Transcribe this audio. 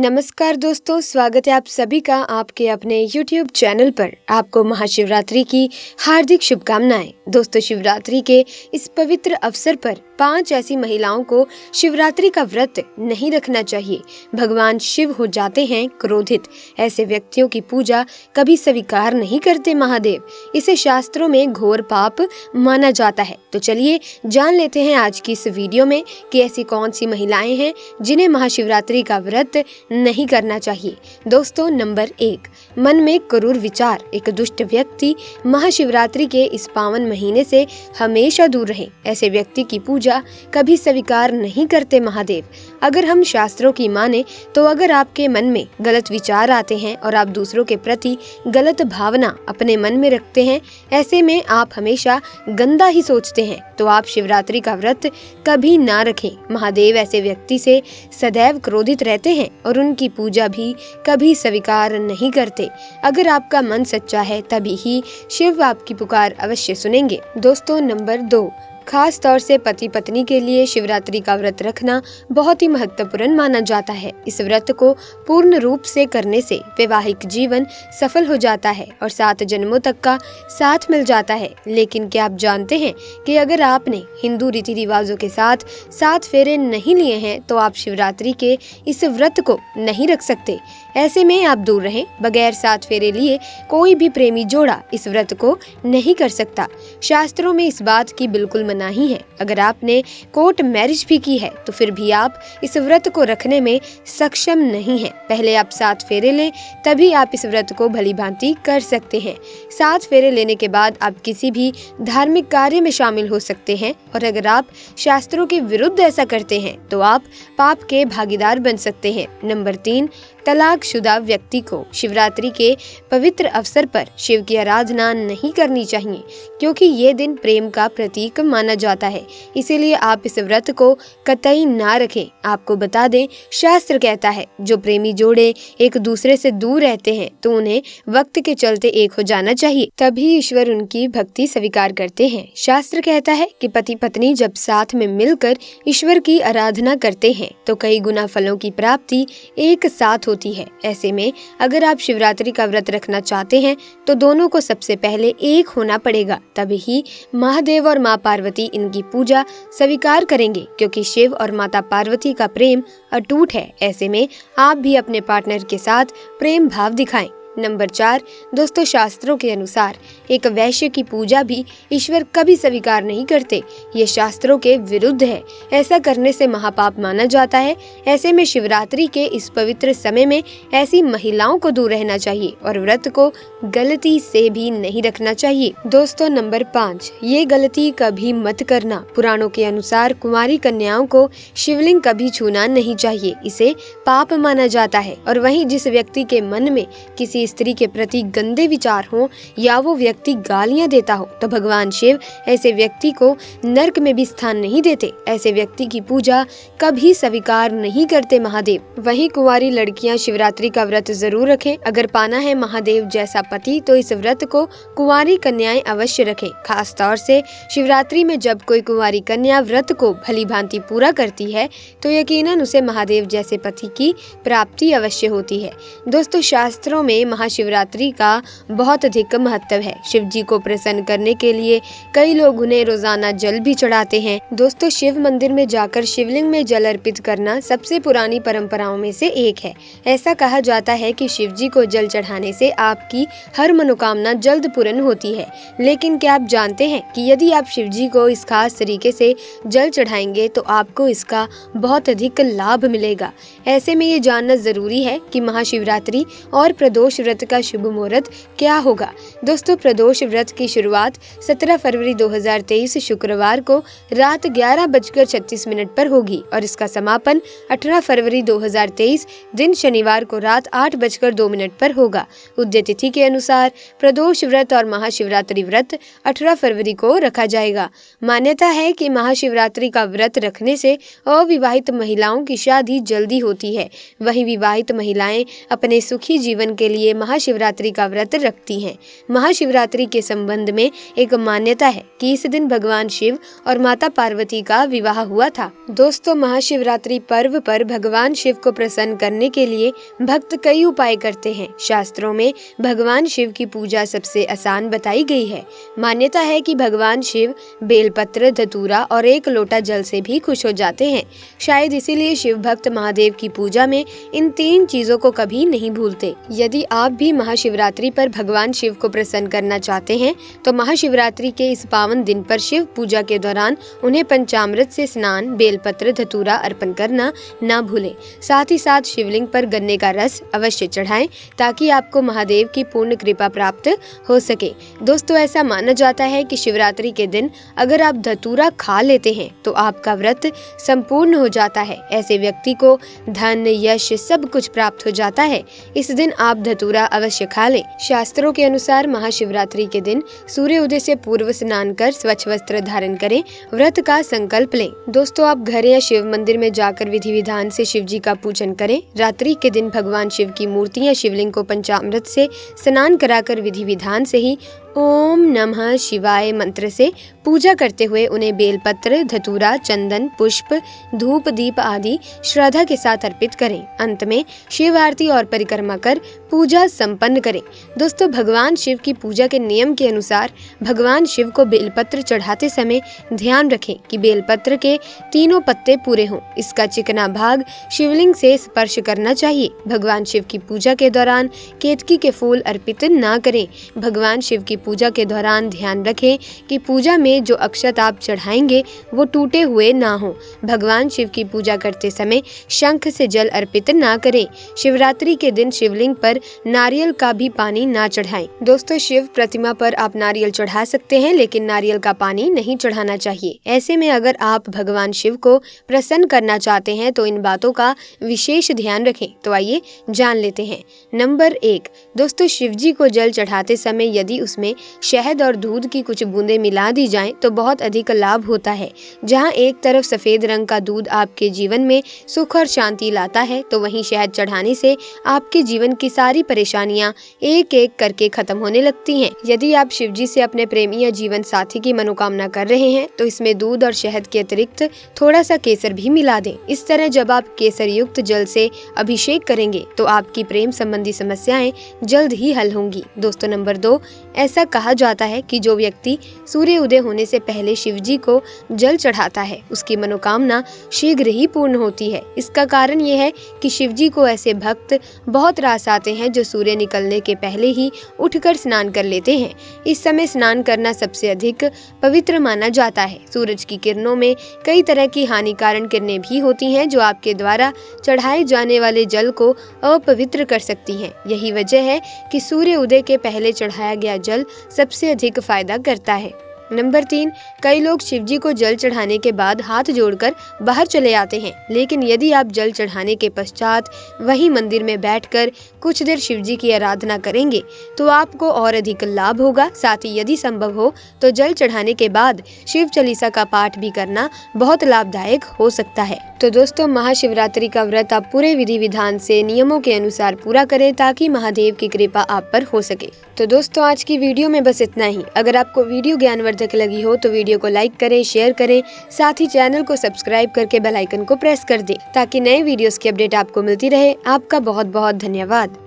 नमस्कार दोस्तों, स्वागत है आप सभी का आपके अपने YouTube चैनल पर। आपको महाशिवरात्रि की हार्दिक शुभकामनाएं। दोस्तों, शिवरात्रि के इस पवित्र अवसर पर 5 ऐसी महिलाओं को शिवरात्रि का व्रत नहीं रखना चाहिए। भगवान शिव हो जाते हैं क्रोधित। ऐसे व्यक्तियों की पूजा कभी स्वीकार नहीं करते महादेव। इसे शास्त्रों में घोर पाप माना जाता है। तो चलिए जान लेते हैं आज की इस वीडियो में कि ऐसी कौन सी महिलाएं हैं जिन्हें महाशिवरात्रि का व्रत नहीं करना चाहिए। दोस्तों, नंबर 1, मन में क्रूर विचार। एक दुष्ट व्यक्ति महाशिवरात्रि के इस पावन महीने से हमेशा दूर रहे। ऐसे व्यक्ति की पूजा कभी स्वीकार नहीं करते महादेव। अगर हम शास्त्रों की माने तो अगर आपके मन में गलत विचार आते हैं और आप दूसरों के प्रति गलत भावना अपने मन में रखते हैं, ऐसे में आप हमेशा गंदा ही सोचते हैं, तो आप शिवरात्रि का व्रत कभी ना रखें। महादेव ऐसे व्यक्ति से सदैव क्रोधित रहते हैं और उनकी पूजा भी कभी स्वीकार नहीं करते। अगर आपका मन सच्चा है तभी ही शिव आपकी पुकार अवश्य सुनेंगे। दोस्तों, नंबर 2, खास तौर से पति पत्नी के लिए शिवरात्रि का व्रत रखना बहुत ही महत्वपूर्ण माना जाता है। इस व्रत को पूर्ण रूप से करने से वैवाहिक जीवन सफल हो जाता है और 7 जन्मों तक का साथ मिल जाता है। लेकिन क्या आप जानते हैं कि अगर आपने हिंदू रीति रिवाजों के साथ 7 फेरे नहीं लिए हैं तो आप शिवरात्रि के इस व्रत को नहीं रख सकते। ऐसे में आप दूर रहें। बगैर 7 फेरे लिए कोई भी प्रेमी जोड़ा इस व्रत को नहीं कर सकता। शास्त्रों में इस बात की बिल्कुल मनाही है। अगर आपने कोर्ट मैरिज भी की है तो फिर भी आप इस व्रत को रखने में सक्षम नहीं हैं। पहले आप 7 फेरे लें, तभी आप इस व्रत को भली भांति कर सकते हैं। 7 फेरे लेने के बाद आप किसी भी धार्मिक कार्य में शामिल हो सकते हैं और अगर आप शास्त्रों के विरुद्ध ऐसा करते हैं तो आप पाप के भागीदार बन सकते हैं। नंबर 3, तलाकशुदा व्यक्ति को शिवरात्रि के पवित्र अवसर पर शिव की आराधना नहीं करनी चाहिए, क्योंकि ये दिन प्रेम का प्रतीक माना जाता है। इसीलिए आप इस व्रत को कतई ना रखें। आपको बता दें, शास्त्र कहता है जो प्रेमी जोड़े एक दूसरे से दूर रहते हैं तो उन्हें वक्त के चलते एक हो जाना चाहिए, तभी ईश्वर उनकी भक्ति स्वीकार करते हैं। शास्त्र कहता है कि पति पत्नी जब साथ में मिलकर ईश्वर की आराधना करते हैं तो कई गुना फलों की प्राप्ति एक साथ होती है। ऐसे में अगर आप शिवरात्रि का व्रत रखना चाहते हैं तो दोनों को सबसे पहले एक होना पड़ेगा, तभी ही महादेव और माँ पार्वती इनकी पूजा स्वीकार करेंगे, क्योंकि शिव और माता पार्वती का प्रेम अटूट है। ऐसे में आप भी अपने पार्टनर के साथ प्रेम भाव दिखाएं। नंबर 4, दोस्तों, शास्त्रों के अनुसार एक वैश्य की पूजा भी ईश्वर कभी स्वीकार नहीं करते। ये शास्त्रों के विरुद्ध है। ऐसा करने से महापाप माना जाता है। ऐसे में शिवरात्रि के इस पवित्र समय में ऐसी महिलाओं को दूर रहना चाहिए और व्रत को गलती से भी नहीं रखना चाहिए। दोस्तों, नंबर 5, ये गलती कभी मत करना। पुराणों के अनुसार कुंवारी कन्याओं को शिवलिंग कभी छूना नहीं चाहिए। इसे पाप माना जाता है। और वहीं जिस व्यक्ति के मन में किसी स्त्री के प्रति गंदे विचार हो या वो व्यक्ति गालियां देता हो तो भगवान शिव ऐसे व्यक्ति को नरक में भी स्थान नहीं देते। ऐसे व्यक्ति की पूजा कभी स्वीकार नहीं करते महादेव। वहीं कुंवारी लड़कियां शिवरात्रि का व्रत जरूर रखें। अगर पाना है महादेव जैसा पति तो इस व्रत को कुंवारी कन्याएं अवश्य रखें। खास तौर से शिवरात्रि में जब कोई कुंवारी कन्या व्रत को भली भांति पूरा करती है तो यकीनन उसे महादेव जैसे पति की प्राप्ति अवश्य होती है। दोस्तों, शास्त्रों में महाशिवरात्रि का बहुत अधिक महत्व है। शिव जी को प्रसन्न करने के लिए कई लोग उन्हें रोजाना जल भी चढ़ाते हैं। दोस्तों, शिव मंदिर में जाकर शिवलिंग में जल अर्पित करना सबसे पुरानी परंपराओं में से एक है। ऐसा कहा जाता है कि शिव जी को जल चढ़ाने से आपकी हर मनोकामना जल्द पूर्ण होती है। लेकिन क्या आप जानते हैं कि यदि आप शिव जी को इस खास तरीके से जल चढ़ाएंगे तो आपको इसका बहुत अधिक लाभ मिलेगा। ऐसे में ये जानना जरूरी है कि महाशिवरात्रि और प्रदोष व्रत का शुभ मुहूर्त क्या होगा। दोस्तों, प्रदोष व्रत की शुरुआत 17 फरवरी 2023 शुक्रवार को रात 11:36 पर होगी और इसका समापन 18 फरवरी 2023 दिन शनिवार को रात 8:02 पर होगा। उदय तिथि के अनुसार प्रदोष व्रत और महाशिवरात्रि व्रत 18 फरवरी को रखा जाएगा। मान्यता है कि महाशिवरात्रि का व्रत रखने से अविवाहित महिलाओं की शादी जल्दी होती है। वहीं विवाहित महिलाएं अपने सुखी जीवन के लिए लिए महाशिवरात्रि का व्रत रखती हैं। महाशिवरात्रि के संबंध में एक मान्यता है कि इस दिन भगवान शिव और माता पार्वती का विवाह हुआ था। दोस्तों, महाशिवरात्रि पर्व पर भगवान शिव को प्रसन्न करने के लिए भक्त कई उपाय करते हैं। शास्त्रों में भगवान शिव की पूजा सबसे आसान बताई गई है। मान्यता है कि भगवान शिव बेलपत्र, धतूरा और एक लोटा जल से भी खुश हो जाते हैं। शायद इसीलिए शिव भक्त महादेव की पूजा में इन 3 चीजों को कभी नहीं भूलते। यदि आप भी महाशिवरात्रि पर भगवान शिव को प्रसन्न करना चाहते हैं तो महाशिवरात्रि के इस पावन दिन पर शिव पूजा के दौरान उन्हें पंचामृत से स्नान, बेलपत्र, धतूरा अर्पण करना ना भूलें। साथ ही साथ शिवलिंग पर गन्ने का रस अवश्य चढ़ाएं ताकि आपको महादेव की पूर्ण कृपा प्राप्त हो सके। दोस्तों, ऐसा माना जाता है कि शिवरात्रि के दिन अगर आप धतूरा खा लेते हैं तो आपका व्रत संपूर्ण हो जाता है। ऐसे व्यक्ति को धन, यश सब कुछ प्राप्त हो जाता है। इस दिन आप धतूरा अवश्य खा लें। शास्त्रों के अनुसार महाशिवरात्रि के दिन सूर्य उदय से पूर्व स्नान कर स्वच्छ वस्त्र धारण करें, व्रत का संकल्प लें। दोस्तों, आप घर या शिव मंदिर में जाकर विधि विधान से शिव जी का पूजन करें। रात्रि के दिन भगवान शिव की मूर्ति या शिवलिंग को पंचामृत से स्नान कराकर विधि विधान से ही ओम नमः शिवाय मंत्र से पूजा करते हुए उन्हें बेलपत्र, धतूरा, चंदन, पुष्प, धूप, दीप आदि श्रद्धा के साथ अर्पित करें। अंत में शिव आरती और परिक्रमा कर पूजा संपन्न करें। दोस्तों, भगवान शिव की पूजा के नियम के अनुसार भगवान शिव को बेलपत्र चढ़ाते समय ध्यान रखें कि बेलपत्र के तीनों पत्ते पूरे हों। इसका चिकना भाग शिवलिंग से स्पर्श करना चाहिए। भगवान शिव की पूजा के दौरान केतकी के फूल अर्पित ना करें। भगवान शिव की पूजा के दौरान ध्यान रखें कि पूजा में जो अक्षत आप चढ़ाएंगे वो टूटे हुए ना हो। भगवान शिव की पूजा करते समय शंख से जल अर्पित ना करें। शिवरात्रि के दिन शिवलिंग पर नारियल का भी पानी ना चढ़ाएं। दोस्तों, शिव प्रतिमा पर आप नारियल चढ़ा सकते हैं, लेकिन नारियल का पानी नहीं चढ़ाना चाहिए। ऐसे में अगर आप भगवान शिव को प्रसन्न करना चाहते हैं तो इन बातों का विशेष ध्यान रखें। तो आइए जान लेते हैं। नंबर 1, दोस्तों, शिव जी को जल चढ़ाते समय यदि उसमें शहद और दूध की कुछ बूंदें मिला दी जाएं तो बहुत अधिक लाभ होता है। जहां एक तरफ सफेद रंग का दूध आपके जीवन में सुख और शांति लाता है, तो वहीं शहद चढ़ाने से आपके जीवन की सारी परेशानियां एक एक करके खत्म होने लगती हैं। यदि आप शिव जी से अपने प्रेमी या जीवन साथी की मनोकामना कर रहे हैं तो इसमें दूध और शहद के अतिरिक्त थोड़ा सा केसर भी मिला दें। इस तरह जब आप केसर युक्त जल से अभिषेक करेंगे तो आपकी प्रेम संबंधी समस्याएं जल्द ही हल होंगी। दोस्तों, नंबर 2, ऐसा कहा जाता है कि जो व्यक्ति सूर्य उदय होने से पहले शिव जी को जल चढ़ाता है उसकी मनोकामना शीघ्र ही पूर्ण होती है। इसका कारण यह है कि शिव जी को ऐसे भक्त बहुत रास आते हैं जो सूर्य निकलने के पहले ही उठकर स्नान कर लेते हैं। इस समय स्नान करना सबसे अधिक पवित्र माना जाता है। सूरज की किरणों में कई तरह की हानिकारक किरणें भी होती हैं जो आपके द्वारा चढ़ाए जाने वाले जल को अपवित्र कर सकती हैं। यही वजह है कि सूर्य उदय के पहले चढ़ाया गया जल सबसे अधिक फायदा करता है। नंबर 3, कई लोग शिवजी को जल चढ़ाने के बाद हाथ जोड़कर बाहर चले आते हैं, लेकिन यदि आप जल चढ़ाने के पश्चात वही मंदिर में बैठकर कुछ देर शिवजी की आराधना करेंगे तो आपको और अधिक लाभ होगा। साथ ही यदि संभव हो तो जल चढ़ाने के बाद शिव चालीसा का पाठ भी करना बहुत लाभदायक हो सकता है। तो दोस्तों, महाशिवरात्रि का व्रत आप पूरे विधि विधान से नियमों के अनुसार पूरा करें ताकि महादेव की कृपा आप पर हो सके। तो दोस्तों, आज की वीडियो में बस इतना ही। अगर आपको वीडियो ज्ञानवर्धक लगी हो तो वीडियो को लाइक करें, शेयर करें, साथ ही चैनल को सब्सक्राइब करके बेल आइकन को प्रेस कर दें ताकि नए वीडियोस की अपडेट आपको मिलती रहे। आपका बहुत बहुत धन्यवाद।